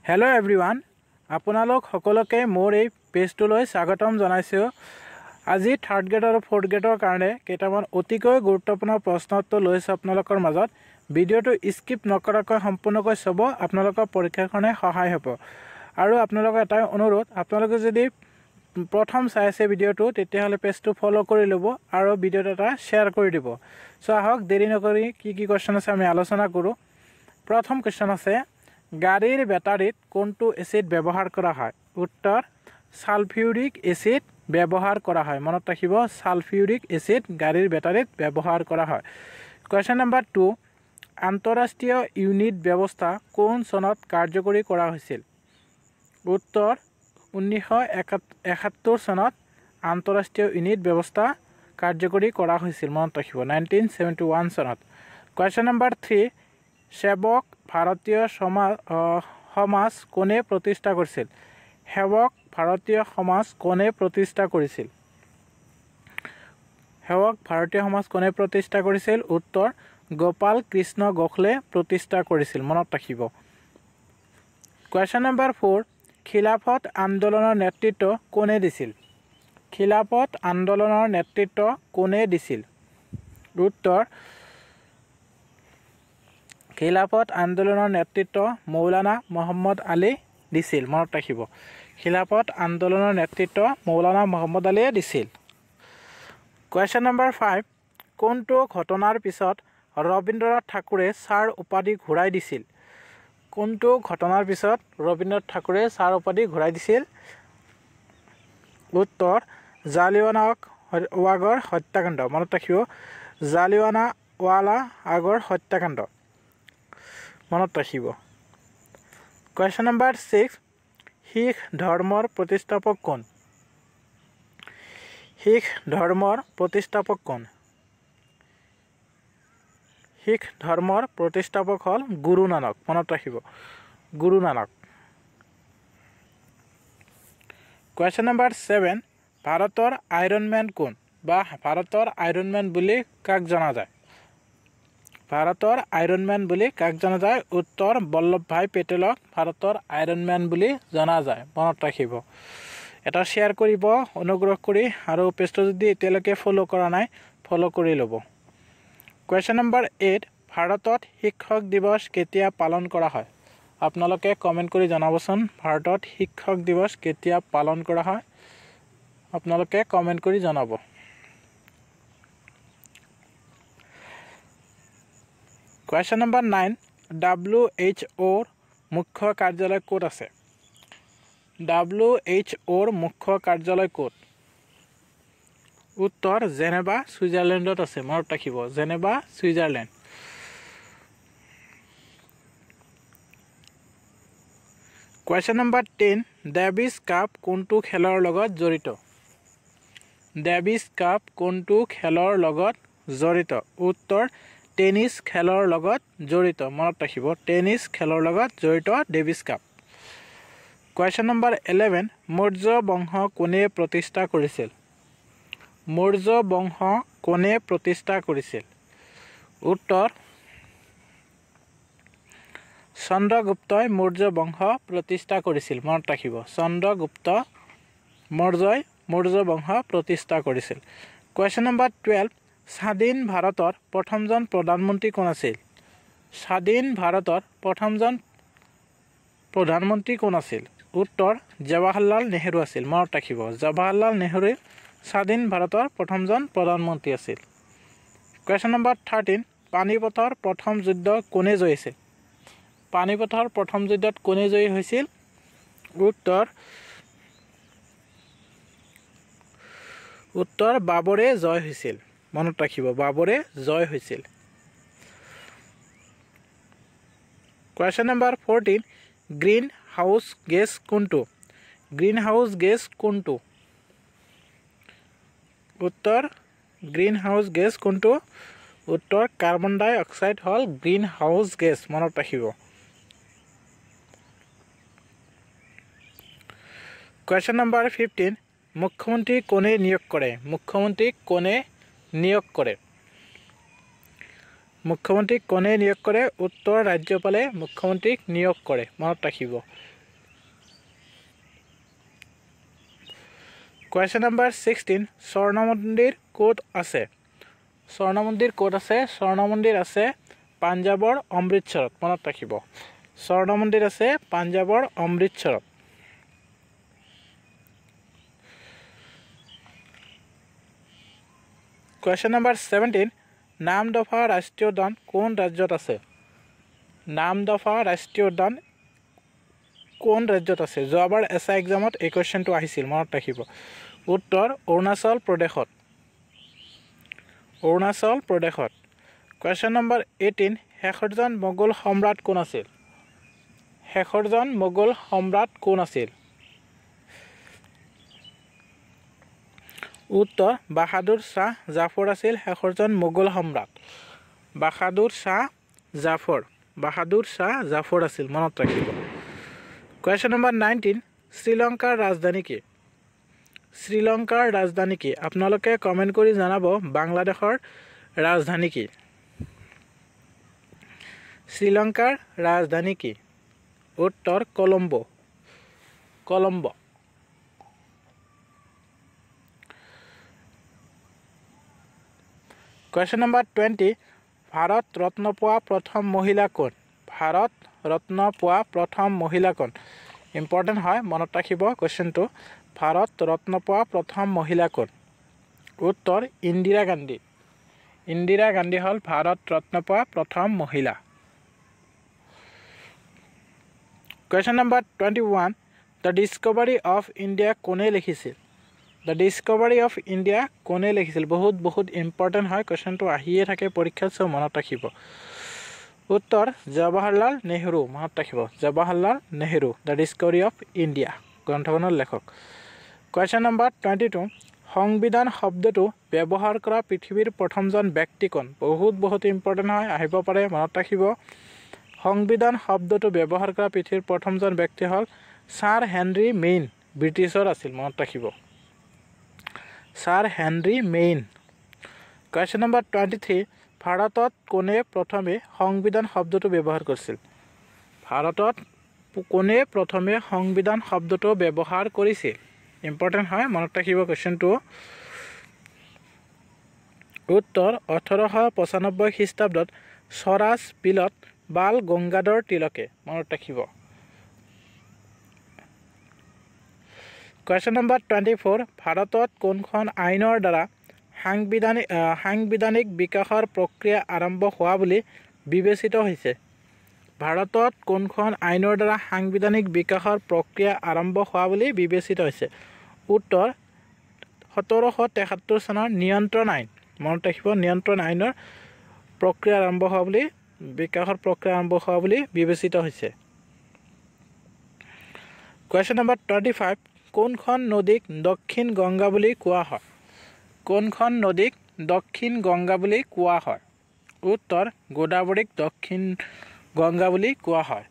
Hello everyone, আপোনালোক সকলোকে মোৰ এই পেজটোলৈ স্বাগতম জনাইছো। আজি 3rd গ্ৰেড আৰু 4th গ্ৰেডৰ কাৰণে কেইটামান অতিকৈ গুৰুত্বপূৰ্ণ প্ৰশ্ন উত্তৰ লৈছো আপোনালোকৰ মাজত। ভিডিওটো স্কিপ নকৰাকৈ সম্পূৰ্ণকৈ চাব, আপোনালোকৰ পৰীক্ষাৰ কাৰণে সহায় হ'ব। আৰু আপোনালোকৰ এটা অনুৰোধ, আপোনালোকে যদি প্ৰথম চাই আছে ভিডিওটো তেতিয়াহলে পেজটো ফলো কৰি ল'ব আৰু ভিডিওটো এটা শেয়াৰ কৰি দিব। সো আহক দেৰি নকৰি কি কোৱেশ্চন আছে আমি আলোচনা কৰো। প্ৰথম কোৱেশ্চন আছে, গাড়ীৰ বেটাৰীত কোনটো এসিড ব্যৱহাৰ কৰা হয়? উত্তৰ সালফিউৰিক এসিড ব্যৱহাৰ কৰা হয়। মনত ৰাখিব, সালফিউৰিক এসিড গাড়ীৰ বেটাৰীত ব্যৱহাৰ কৰা হয়। কোৱেশ্চন নম্বৰ 2, আন্তঃৰাষ্ট্ৰীয় ইউনিট ব্যৱস্থা কোন চনত কাৰ্যকৰী কৰা হৈছিল? উত্তৰ 1971 চনত আন্তঃৰাষ্ট্ৰীয় ইউনিট ব্যৱস্থা কাৰ্যকৰী কৰা হৈছিল। মনত ৰাখিব 1971 চনত। কোৱেশ্চন নম্বৰ 3, সেৱক ভাৰতীয় সমাজ কোনে প্ৰতিষ্ঠা কৰিছিল? সেৱক ভাৰতীয় সমাজ কোনে প্ৰতিষ্ঠা কৰিছিল? সেৱক ভাৰতীয় সমাজ কোনে প্ৰতিষ্ঠা কৰিছিল? উত্তৰ গোপাল কৃষ্ণ গোখলে প্ৰতিষ্ঠা কৰিছিল। মনত ৰাখিব। কোৱেশ্চন নম্বৰ 4, খিলাফত আন্দোলনৰ নেতৃত্ব কোনে দিছিল? খিলাফত আন্দোলনৰ নেতৃত্ব কোনে দিছিল? উত্তৰ খিলাফত আন্দোলনৰ নেতৃত্ব মৌলানা মোহাম্মদ আলী দিছিল। মনত ৰাখিব, খিলাফত আন্দোলনৰ নেতৃত্ব মৌলানা মোহাম্মদ আলীয়ে দিছিল। কোৱেশ্চন নম্বৰ 5, কোনটো ঘটনাৰ পিছত ৰবীন্দ্ৰনাথ ঠাকুৰে ছাৰ উপাধি ঘূৰাই দিছিল? কোনটো ঘটনাৰ পিছত ৰবীন্দ্ৰনাথ ঠাকুৰে ছাৰ উপাধি ঘূৰাই দিছিল? উত্তৰ জালিয়ানৱালাবাগৰ হত্যাকাণ্ড। মনত ৰাখিব, জালিয়ানৱালাবাগৰ হত্যাকাণ্ড। মনত ৰাখিব। কোৱেশ্চন নম্বৰ 6, শিখ ধৰ্মৰ প্ৰতিষ্ঠাপক কোন? শিখ ধৰ্মৰ প্ৰতিষ্ঠাপক কোন? শিখ ধৰ্মৰ প্ৰতিষ্ঠাপক হ'ল গুৰু নানক। মনত ৰাখিব, গুৰু নানক। কোৱেশ্চন নম্বৰ 7, ভাৰতৰ আইৰন মেন কোন বা ভাৰতৰ আইৰন মেন বুলি কাক জনা যায়? ভাৰতৰ আইৰন মেন বুলি কাক জনা যায়? উত্তৰ বল্লভ ভাই পেটেলক ভাৰতৰ আইৰন মেন বুলি জনা যায়। মনত ৰাখিব। এটা শেয়াৰ কৰিব অনুগ্ৰহ কৰি, আৰু পেজটো যদি এতিয়ালৈকে ফলো কৰা নাই ফলো কৰি ল'ব। কোৱেশ্চন নম্বৰ 8, ভাৰতত শিক্ষক দিৱস কেতিয়া পালন কৰা হয়? আপোনালোকে কমেণ্ট কৰি জনাবচোন, ভাৰতত শিক্ষক দিৱস কেতিয়া পালন কৰা হয়? আপোনালোকে কমেণ্ট কৰি জনাব। কোৱেশ্চন নম্বৰ 9, WHOৰ মুখ্য কাৰ্যালয় ক'ত আছে? WHOৰ মুখ্য কাৰ্যালয় ক'ত? উত্তৰ জেনেভা ছুইজাৰলেণ্ডত আছে। মনত ৰাখিব, Geneva Switzerland. Question number 10, Davis cup কোনটো খেলৰ লগত জড়িত? ডেভিছ কাপ কোনটো খেলৰ লগত জড়িত? উত্তৰ টেনিছ খেলৰ লগত জড়িত। মনত ৰাখিব, টেনিছ খেলৰ লগত জড়িত Davis cup. Question number 11, Maurya বংশ কোনে প্ৰতিষ্ঠা কৰিছিল? মৌৰ্য বংশ কোনে প্ৰতিষ্ঠা কৰিছিল? উত্তৰ চন্দ্ৰগুপ্তই মৌৰ্য বংশ প্ৰতিষ্ঠা কৰিছিল। মনত ৰাখিব, চন্দ্ৰগুপ্ত মৌৰ্যই মৌৰ্য বংশ প্ৰতিষ্ঠা কৰিছিল। কোৱেশ্চন নম্বৰ 12, স্বাধীন ভাৰতৰ প্ৰথমজন প্ৰধানমন্ত্ৰী কোন আছিল? স্বাধীন ভাৰতৰ প্ৰথমজন প্ৰধানমন্ত্ৰী কোন আছিল? উত্তৰ জৱাহৰলাল নেহৰু আছিল। মনত ৰাখিব, জৱাহৰলাল নেহৰু স্বাধীন ভাৰতৰ প্ৰথমজন প্ৰধানমন্ত্ৰী আছিল। কোৱেশ্চন নম্বৰ 13, পানিপথৰ প্ৰথম যুদ্ধ কোনে জয়িছিল? পানিপথৰ প্ৰথম যুদ্ধত কোনে জয়ী হৈছিল? উত্তৰ বাবৰে জয় হৈছিল। মনত ৰাখিব, বাবৰে জয় হৈছিল। Question number 14, green house gas কোনটো? গ্ৰীণ হাউচ গেছ কোনটো? উত্তৰ গ্ৰীণ হাউচ গেছ কোনটো? উত্তৰ কাৰ্বন ডাই অক্সাইড হ'ল গ্ৰীণ হাউচ গেছ। মনত ৰাখিব। কোৱেশ্চন নম্বৰ 15, মুখ্যমন্ত্ৰী কোনে নিয়োগ কৰে? মুখ্যমন্ত্ৰীক কোনে নিয়োগ কৰে? মুখ্যমন্ত্ৰীক কোনে নিয়োগ কৰে? উত্তৰ ৰাজ্যপালে মুখ্যমন্ত্ৰীক নিয়োগ কৰে। মনত ৰাখিব, Question number 16 স্বৰ্ণ মন্দিৰ ক'ত আছে স্বৰ্ণ মন্দিৰ ক'ত আছে স্বৰ্ণ মন্দিৰ আছে পাঞ্জাবৰ অমৃতসৰত মনত ৰাখিব স্বৰ্ণ মন্দিৰ আছে পাঞ্জাবৰ অমৃতসৰত Question number 17 নামদফা ৰাষ্ট্ৰীয় উদ্যান কোন ৰাজ্যত আছে নামদফা ৰাষ্ট্ৰীয় উদ্যান কোন ৰাজ্যত আছে যোৱাবাৰ এসআই এক্সামত এই কোৱেশ্চনটো আহিছিল মনত ৰাখিব উত্তৰ অৰুণাচল প্ৰদেশত Question number 18 শেষৰজন মোগল সম্ৰাট কোন আছিল উত্তৰ বাহাদুৰ শাহ জাফৰ আছিল শেষৰজন মোগল সম্ৰাট বাহাদুৰ শাহ জাফৰ আছিল মনত ৰাখিব Question number 19 শ্ৰীলংকাৰ ৰাজধানী কি আপোনালোকে কমেন্ট কৰি জনাব বাংলাদেশৰ ৰাজধানী কি শ্ৰীলংকাৰ ৰাজধানী কি উত্তৰ কলম্বো Question number 20 ভাৰত ৰত্ন পোৱা প্ৰথম মহিলা কোন ইম্পৰ্টেন্ট হয় মনত ৰাখিব কোৱেশ্চনটো ভাৰত ৰত্ন পোৱা প্ৰথম মহিলা কোন উত্তৰ ইন্দিৰা গান্ধী হল ভাৰত ৰত্ন পোৱা প্ৰথম মহিলা Question number 21 The Discovery of India কোনে লিখিছিল বহুত ইম্পৰ্টেন্ট হয় কোৱেশ্চনটো আহিয়ে থাকে পৰীক্ষাত সব মনত ৰাখিব উত্তৰ Jawaharlal Nehru The Discovery of India গ্ৰন্থখনৰ লেখক Question number 22 সংবিধান শব্দটো ব্যৱহাৰ কৰা পৃথিৱীৰ প্ৰথমজন ব্যক্তি কোন বহুত ইম্পৰ্টেন্ট হয় আহিব পাৰে মনত ৰাখিব সংবিধান শব্দটো ব্যৱহাৰ কৰা পৃথিৱীৰ প্ৰথমজন ব্যক্তি হল ছাৰ হেনৰি মেইন ব্ৰিটিছৰ আছিল মনত ৰাখিব sir Henry main Question number 23 ভাৰতত কোনে প্ৰথমে সংবিধান শব্দটো ব্যৱহাৰ কৰিছিল ইম্পৰ্টেন্ট হয় মনত ৰাখিব কোৱেশ্চনটো উত্তৰ 1895 খ্ৰীষ্টাব্দত স্বৰাজ বিলত বাল গংগাধৰ তিলকে মনত ৰাখিব Question number 24 ভাৰতত কোনখন আইনৰ দ্বাৰা সাংবিধানিক বিকাশৰ প্ৰক্ৰিয়া আৰম্ভ হোৱা বুলি বিবেচিত হৈছে ভাৰতত কোনখন আইনৰ দ্বাৰা সাংবিধানিক বিকাশৰ প্ৰক্ৰিয়া আৰম্ভ হোৱা বুলি বিবেচিত হৈছে উত্তৰ 1773 চনৰ নিয়ন্ত্ৰণ আইন মনত ৰাখিব নিয়ন্ত্ৰণ আইনৰ প্ৰক্ৰিয়া আৰম্ভ হোৱা বুলি বিকাশৰ প্ৰক্ৰিয়া আৰম্ভ হোৱা বুলি বিবেচিত হৈছে Question number 25 কোনখন নদীক দক্ষিণ গংগা বুলি কোৱা হয় উত্তৰ গোদাবৰীক দক্ষিণ গংগা বুলি কোৱা হয়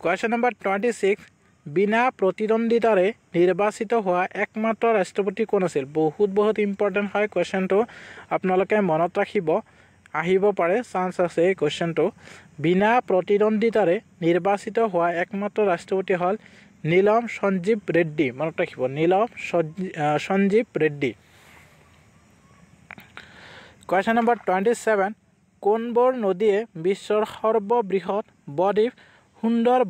Question number 26 বিনা প্ৰতিদ্বন্দ্বিতাৰে নিৰ্বাচিত হোৱা একমাত্ৰ ৰাষ্ট্ৰপতি কোন আছিল বহুত ইম্পৰ্টেন্ট হয় কোৱেশ্চনটো আপোনালোকে মনত ৰাখিব আহিব পাৰে চান্স আছে এই কোৱেশ্চনটো বিনা প্ৰতিদ্বন্দ্বিতাৰে নিৰ্বাচিত হোৱা একমাত্ৰ ৰাষ্ট্ৰপতি হল নীলম সঞ্জীৱ ৰেড্ডি মনত ৰাখিব নীলম সঞ্জীৱ ৰেড্ডি Question number 27 কোনবোৰ নদীয়ে বিশ্বৰ সৰ্ববৃহৎ বদ্বীপ সুন্দৰ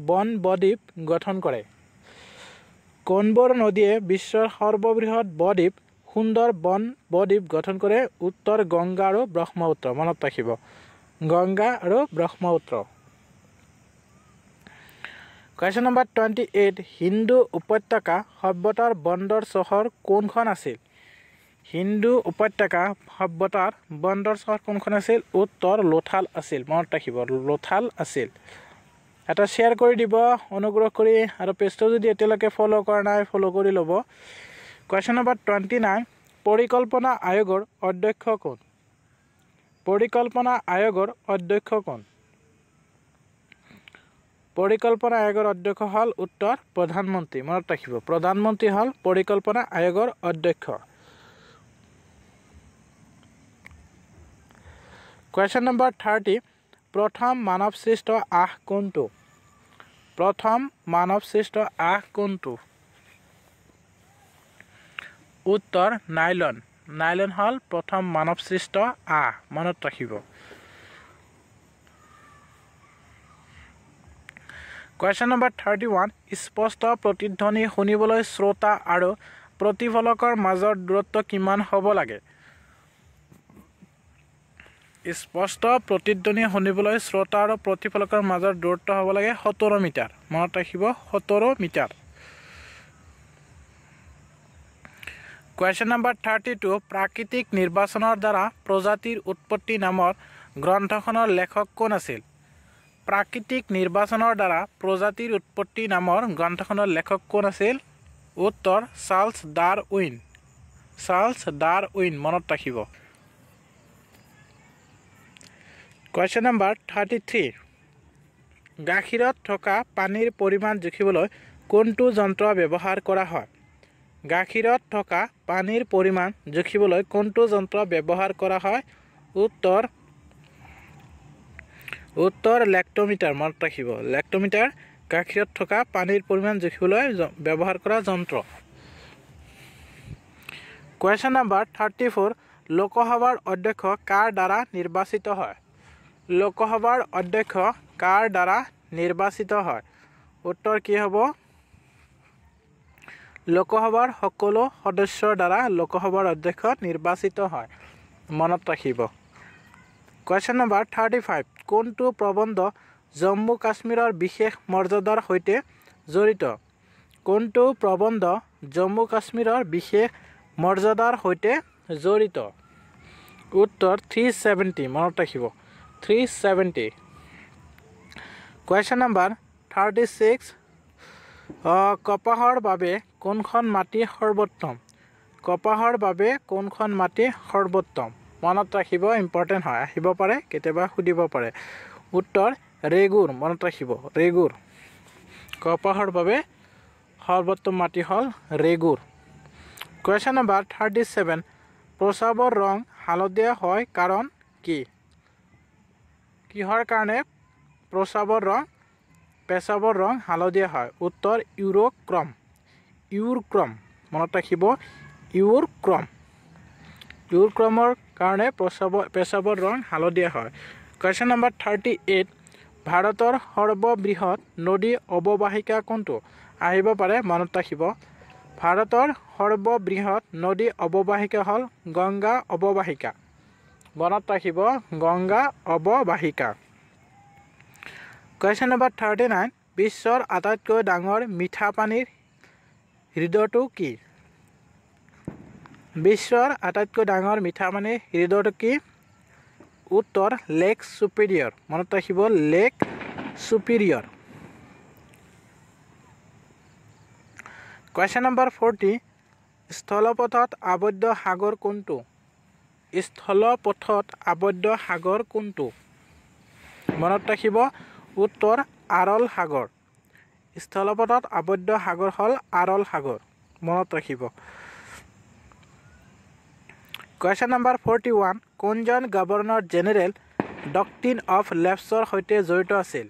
বন-বদ্বীপ গঠন কৰে কোনবোৰ নদীয়ে বিশ্বৰ সৰ্ববৃহৎ বদ্বীপ সুন্দৰ বন-বদ্বীপ গঠন কৰে উত্তৰ গংগা আৰু ব্ৰহ্মপুত্ৰ মনত ৰাখিব গংগা আৰু ব্ৰহ্মপুত্ৰ Question number 28 হিন্দু উপত্যকা সভ্যতাৰ বন্দৰ চহৰ কোনখন আছিল হিন্দু উপত্যকা সভ্যতাৰ বন্দৰ চহৰ কোনখন আছিল উত্তৰ লোথাল আছিল মনত ৰাখিব লোথাল আছিল এটা শেয়াৰ কৰি দিব অনুগ্ৰহ কৰি আৰু পেজটো যদি এতিয়ালৈকে ফলো কৰা নাই ফলো কৰি ল'ব Question number 29 পৰিকল্পনা আয়োগৰ অধ্যক্ষ কোন পৰিকল্পনা আয়োগৰ অধ্যক্ষ হল উত্তৰ প্ৰধানমন্ত্ৰী মনত ৰাখিব প্ৰধানমন্ত্ৰী হল পৰিকল্পনা আয়োগৰ অধ্যক্ষ Question number 30 প্ৰথম মানৱ সৃষ্ট আহ কোনটো প্ৰথম মানৱসৃষ্ট আঁহ কোনটো উত্তৰ নাইলন নাইলন হল প্ৰথম মানৱসৃষ্ট আঁহ মনত ৰাখিব Question number 31 স্পষ্ট প্ৰতিধ্বনি শুনিবলৈ শ্ৰোতা আৰু প্ৰতিফলকৰ মাজৰ দূৰত্ব কিমান হ'ব লাগে স্পষ্ট প্ৰতিধ্বনি শুনিবলৈ শ্ৰোতা আৰু প্ৰতিফলকৰ মাজৰ দূৰত্ব হ'ব লাগে 17 মিটাৰ মনত ৰাখিব 17 মিটাৰ Question number 32 প্ৰাকৃতিক নিৰ্বাচনৰ দ্বাৰা প্ৰজাতিৰ উৎপত্তি নামৰ গ্ৰন্থখনৰ লেখক কোন আছিল প্ৰাকৃতিক নিৰ্বাচনৰ দ্বাৰা প্ৰজাতিৰ উৎপত্তি নামৰ গ্ৰন্থখনৰ লেখক কোন আছিল উত্তৰ চাৰ্লছ ডাৰউইন মনত ৰাখিব Question number 33 গাখীৰত থকা পানীৰ পৰিমাণ জুখিবলৈ কোনটো যন্ত্ৰ ব্যৱহাৰ কৰা হয় গাখীৰত থকা পানীৰ পৰিমাণ জুখিবলৈ কোনটো যন্ত্ৰ ব্যৱহাৰ কৰা হয় উত্তৰ লেক্টোমিটাৰ মনত ৰাখিব লেক্টোমিটাৰ গাখীৰত থকা পানীৰ পৰিমাণ জুখিবলৈ ব্যৱহাৰ কৰা যন্ত্ৰ Question number 34 লোকসভাৰ অধ্যক্ষ কাৰ দ্বাৰা নিৰ্বাচিত হয় লোকসভাৰ অধ্যক্ষ কাৰ দ্বাৰা নিৰ্বাচিত হয় উত্তৰ কি হ'ব লোকসভাৰ সকলো সদস্যৰ দ্বাৰা লোকসভাৰ অধ্যক্ষ নিৰ্বাচিত হয় মনত ৰাখিব Question number 35 কোনটো প্ৰবন্ধ জম্মু কাশ্মীৰৰ বিশেষ মৰ্যাদাৰ সৈতে জড়িত কোনটো প্ৰবন্ধ জম্মু কাশ্মীৰৰ বিশেষ মৰ্যাদাৰ সৈতে জড়িত উত্তৰ 370 মনত ৰাখিব 370 Question number 36 কপাহৰ বাবে কোনখন মাটি সৰ্বোত্তম কপাহৰ বাবে কোনখন মাটি সৰ্বোত্তম মনত ৰাখিব ইম্পৰ্টেন্ট হয় আহিব পাৰে কেতিয়াবা সুধিব পাৰে উত্তৰ ৰেগুৰ মনত ৰাখিব ৰেগুৰ কপাহৰ বাবে সৰ্বোত্তম মাটি হল ৰেগুৰ Question number 37 প্ৰস্ৰাৱৰ ৰং হালধীয়া হয় কাৰণ কি কিহৰ কাৰণে প্ৰস্ৰাৱৰ ৰং পেচাবৰ ৰং হালধীয়া হয় উত্তৰ ইউৰক্ৰম মনত ৰাখিব ইউৰক্ৰমৰ কাৰণে পেচাবৰ ৰং হালধীয়া হয় Question number 38 ভাৰতৰ সৰ্ববৃহৎ নদী অৱবাহিকা কোনটো আহিব পাৰে মনত ৰাখিব ভাৰতৰ সৰ্ববৃহৎ নদী অৱবাহিকা হল গংগা অৱবাহিকা মনত ৰাখিব গংগা অৱবাহিকা Question number 39 বিশ্বৰ আটাইতকৈ ডাঙৰ মিঠা পানীৰ হ্ৰদটো কি বিশ্বৰ আটাইতকৈ ডাঙৰ মিঠা পানীৰ হ্ৰদটো কি উত্তৰ লেক সুপিৰিয়ৰ মনত ৰাখিব লেক সুপিৰিয়ৰ Question number 40 স্থলপথত আবদ্ধ সাগৰ কোনটো স্থলপথত আবদ্ধ সাগৰ কোনটো মনত ৰাখিব উত্তৰ আৰল সাগৰ স্থলপথত আবদ্ধ সাগৰ হল আৰল সাগৰ মনত ৰাখিব Question number 41 কোনজন গভৰ্ণৰ জেনেৰেল ডক্ট্ৰিন অফ লেপছৰ সৈতে জড়িত আছিল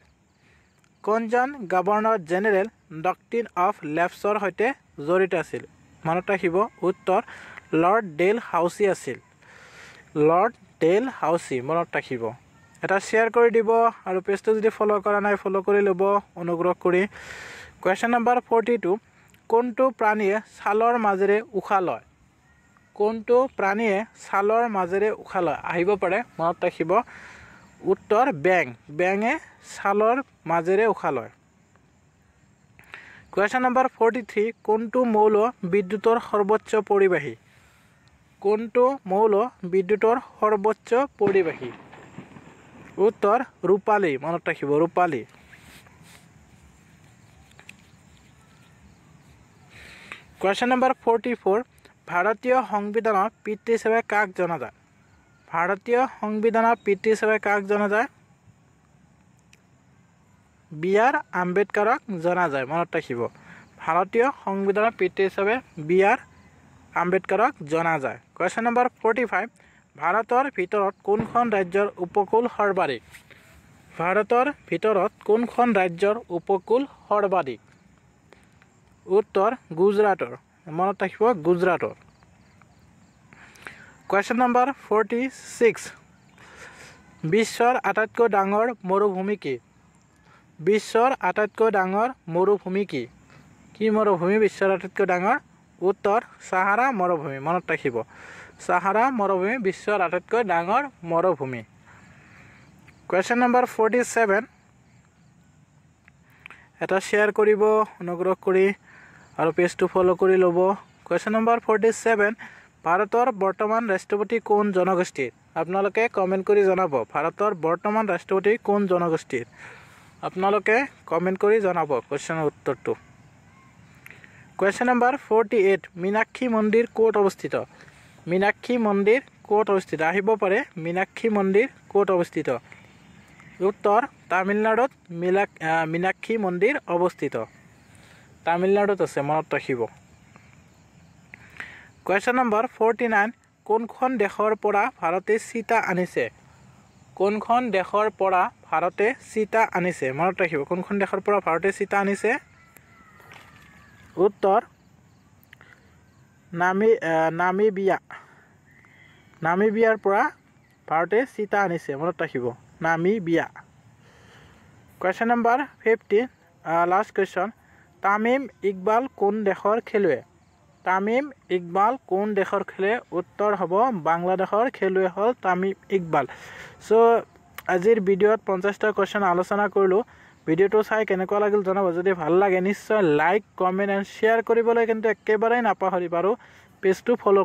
কোনজন গভৰ্ণৰ জেনেৰেল ডক্ট্ৰিন অফ লেপছৰ সৈতে জড়িত আছিল মনত ৰাখিব উত্তৰ লৰ্ড ডেল হাউচি আছিল লৰ্ড ডেল হাউচি মনত ৰাখিব এটা শেয়াৰ কৰি দিব আৰু পেজটো যদি ফলো কৰা নাই ফলো কৰি লব অনুগ্ৰহ কৰি Question number 42 কোনটো প্ৰাণীয়ে ছালৰ মাজেৰে উশাহ লয় কোনটো প্ৰাণীয়ে ছালৰ মাজেৰে উশাহ লয় আহিব পাৰে মনত ৰাখিব উত্তৰ বেঙে ছালৰ মাজেৰে উশাহ লয় Question number 43 কোনটো মৌল বিদ্যুতৰ সৰ্বোচ্চ পৰিবাহী কোনটো মৌল বিদ্যুতৰ সৰ্বোচ্চ পৰিবাহী উত্তৰ ৰূপালী মনত ৰাখিব ৰূপালী Question number 44 ভাৰতীয় সংবিধানৰ পিতৃ হিচাপে কাক জনা যায় ভাৰতীয় সংবিধানৰ পিতৃ হিচাপে কাক জনা যায় বি.আৰ. আম্বেদকাৰক জনা যায় মনত ৰাখিব ভাৰতীয় সংবিধানৰ পিতৃ হিচাপে বি.আৰ. আম্বেদকাৰক জনা যায় Question number 45 ভাৰতৰ ভিতৰত কোনখন ৰাজ্যৰ উপকূল সৰ্বাধিক ভাৰতৰ ভিতৰত কোনখন ৰাজ্যৰ উপকূল সৰ্বাধিক উত্তৰ গুজৰাটৰ মনত ৰাখিব গুজৰাটৰ কোৱেশ্চন নম্বৰ 46 বিশ্বৰ আটাইতকৈ ডাঙৰ মৰুভূমি কি বিশ্বৰ আটাইতকৈ ডাঙৰ মৰুভূমি কি কি মৰুভূমি বিশ্বৰ আটাইতকৈ ডাঙৰ উত্তৰ সাহাৰা মৰুভূমি মনত ৰাখিব সাহাৰা মৰুভূমি বিশ্বৰ আটাইতকৈ ডাঙৰ মৰুভূমি কোৱেশ্চন নম্বৰ 47 এটা শেয়াৰ কৰিব অনুগ্ৰহ কৰি আৰু পেজটো ফলো কৰি ল'ব কোৱেশ্চন নম্বৰ 47 ভাৰতৰ বৰ্তমান ৰাষ্ট্ৰপতি কোন জনগোষ্ঠীৰ আপোনালোকে কমেন্ট কৰি জনাব ভাৰতৰ বৰ্তমান ৰাষ্ট্ৰপতি কোন জনগোষ্ঠীৰ আপোনালোকে কমেন্ট কৰি জনাব কোৱেশ্চনৰ উত্তৰটো কোৱেশ্চন নম্বৰ 48 মীনাক্ষী মন্দিৰ ক'ত অৱস্থিত মীনাক্ষী মন্দিৰ ক'ত অৱস্থিত আহিব পাৰে মীনাক্ষী মন্দিৰ ক'ত অৱস্থিত উত্তৰ তামিলনাডুত মীনাক্ষী মন্দিৰ অৱস্থিত তামিলনাডুত আছে মনত ৰাখিব কোৱেশ্চন নম্বৰ 49 কোনখন দেশৰ পৰা ভাৰতে চিতা আনিছে কোনখন দেশৰ পৰা ভাৰতে চিতা আনিছে মনত ৰাখিব কোনখন দেশৰ পৰা ভাৰতে চিতা আনিছে উত্তৰ নামিবিয়াৰ পৰা ভাৰতে চিতা আনিছে মনত ৰাখিব Namibia question number 50 last question Tamim Iqbal কোন দেশৰ খেলুৱৈ তামিম ইকবাল কোন দেশৰ খেলুৱৈ উত্তৰ হ'ব বাংলাদেশৰ খেলুৱৈ হ'ল তামিম ইকবাল সো আজিৰ ভিডিঅ'ত 50টা কোৱেশ্চন আলোচনা কৰিলোঁ ভিডিঅ'টো চাই কেনেকুৱা লাগিল জনাব যদি ভাল লাগে নিশ্চয় লাইক কমেন্ট এণ্ড শ্বেয়াৰ কৰিবলৈ কিন্তু একেবাৰে নাপাহৰিব আৰু পেজটো ফলো